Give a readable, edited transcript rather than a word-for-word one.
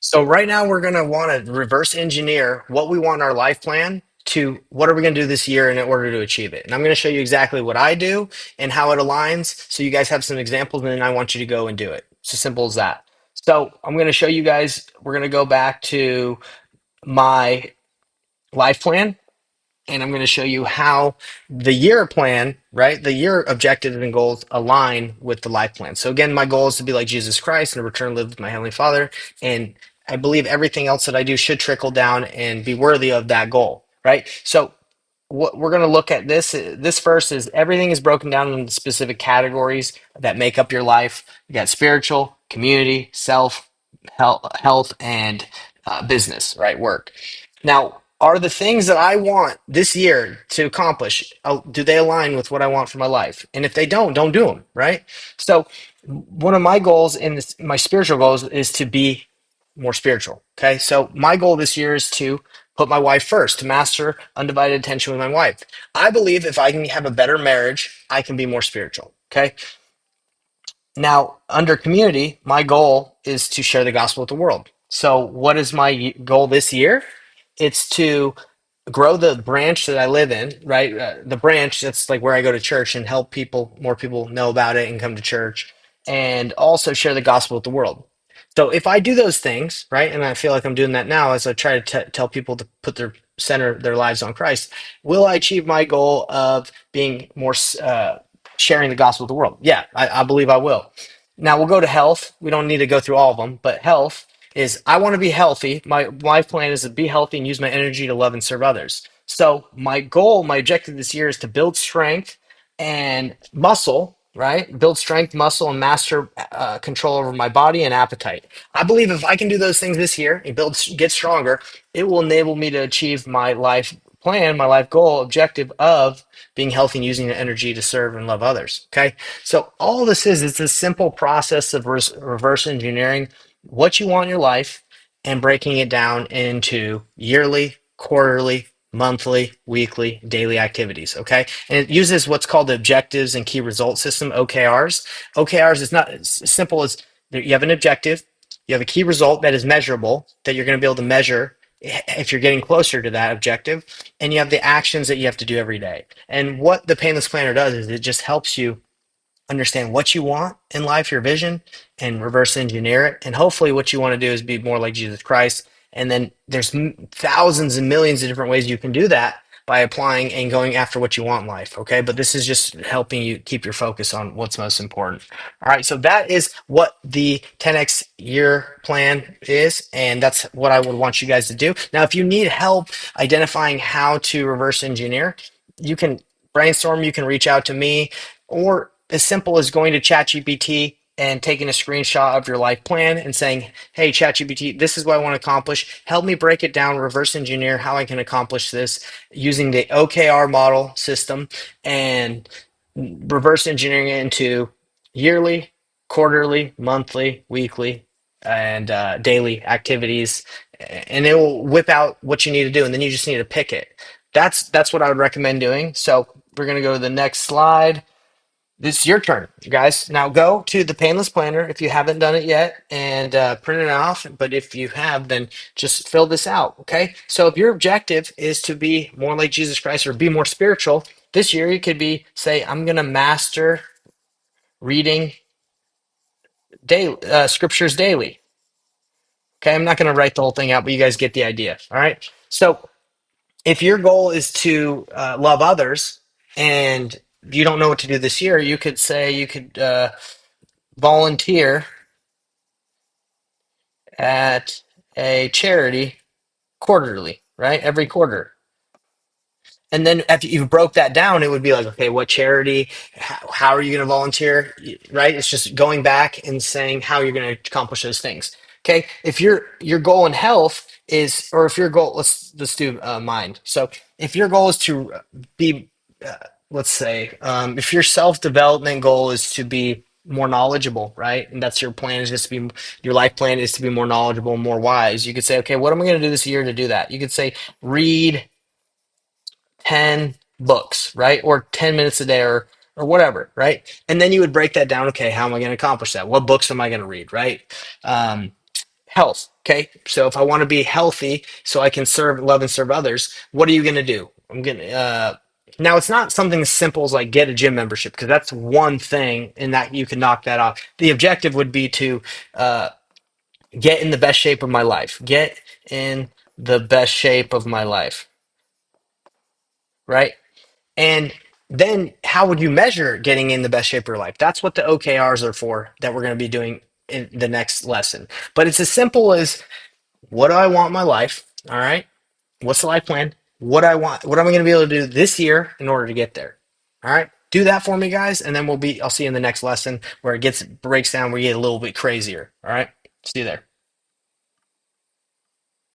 So right now we're going to want to reverse engineer what we want in our life plan to what are we going to do this year in order to achieve it. And I'm going to show you exactly what I do and how it aligns so you guys have some examples and then I want you to go and do it. It's as simple as that. So I'm going to show you guys, we're going to go back to my life plan and I'm going to show you how the year plan, right? The year objectives and goals align with the life plan. So again, my goal is to be like Jesus Christ and return live with my Heavenly Father. And I believe everything else that I do should trickle down and be worthy of that goal, right? So what we're going to look at this first is everything is broken down into specific categories that make up your life. You got spiritual, community, self, health, and business, right? Work. Now, are the things that I want this year to accomplish, do they align with what I want for my life? And if they don't do them, right? So, one of my goals in this, my spiritual goals is to be more spiritual. Okay. So, my goal this year is to put my wife first, to master undivided attention with my wife. I believe if I can have a better marriage, I can be more spiritual. Okay. Now, under community, my goal is to share the gospel with the world. So, what is my goal this year? It's to grow the branch that I live in, right? The branch that's like where I go to church and help people, more people know about it and come to church, and also share the gospel with the world. So if I do those things, right, and I feel like I'm doing that now as I try to tell people to put their center their lives on Christ, will I achieve my goal of being more sharing the gospel with the world? Yeah, I believe I will. Now we'll go to health. We don't need to go through all of them, but health is I want to be healthy. My life plan is to be healthy and use my energy to love and serve others. So my goal, my objective this year is to build strength and muscle, right? Build strength, muscle, and master control over my body and appetite. I believe if I can do those things this year and get stronger, it will enable me to achieve my life plan, my life goal, objective of being healthy and using the energy to serve and love others. Okay. So all this is, it's a simple process of reverse engineering what you want in your life and breaking it down into yearly, quarterly, monthly, weekly, daily activities. Okay. And it uses what's called the objectives and key result system, OKRs. OKRs is not as simple as you have an objective, you have a key result that is measurable, that you're going to be able to measure if you're getting closer to that objective, and you have the actions that you have to do every day. And what the Painless Planner does is it just helps you understand what you want in life, your vision, and reverse engineer it. And hopefully, what you want to do is be more like Jesus Christ. And then there's thousands and millions of different ways you can do that by applying and going after what you want in life. Okay. But this is just helping you keep your focus on what's most important. All right. So that is what the 10X year plan is. And that's what I would want you guys to do. Now, if you need help identifying how to reverse engineer, you can brainstorm, you can reach out to me, or as simple as going to ChatGPT and taking a screenshot of your life plan and saying, hey, ChatGPT, this is what I want to accomplish. Help me break it down, reverse engineer how I can accomplish this using the OKR model system and reverse engineering it into yearly, quarterly, monthly, weekly, and daily activities. And it will whip out what you need to do. And then you just need to pick it. That's what I would recommend doing. So we're going to go to the next slide. This is your turn, you guys. Now go to the Painless Planner if you haven't done it yet and print it off. But if you have, then just fill this out, okay? So if your objective is to be more like Jesus Christ or be more spiritual, this year you could be, say, I'm going to master reading daily, scriptures daily. Okay, I'm not going to write the whole thing out, but you guys get the idea, all right? So if your goal is to love others and you don't know what to do this year, you could say you could volunteer at a charity quarterly, right? Every quarter. And then after you broke that down, it would be like, okay, what charity? How are you going to volunteer? Right? It's just going back and saying how you're going to accomplish those things. Okay. If your goal in health is, or if your goal, let's do mind. So if your goal is to be, uh, let's say, if your self development goal is to be more knowledgeable, right? And that's your plan is just to be your life plan is to be more knowledgeable, more wise. You could say, okay, what am I going to do this year to do that? You could say read 10 books, right? Or 10 minutes a day or whatever, right? And then you would break that down. Okay, how am I going to accomplish that? What books am I going to read, right? Um, health. Okay. So if I want to be healthy so I can serve, love, and serve others, what are you going to do? I'm going to, now it's not something as simple as like get a gym membership because that's one thing and that you can knock that off. The objective would be to uh, get in the best shape of my life, get in the best shape of my life, right? And then how would you measure getting in the best shape of your life? That's what the OKRs are for that we're going to be doing in the next lesson. But it's as simple as what do I want in my life? All right. What's the life plan? What I want, what am I going to be able to do this year in order to get there? All right. Do that for me, guys. And then I'll see you in the next lesson where it breaks down, where you get a little bit crazier. All right. See you there.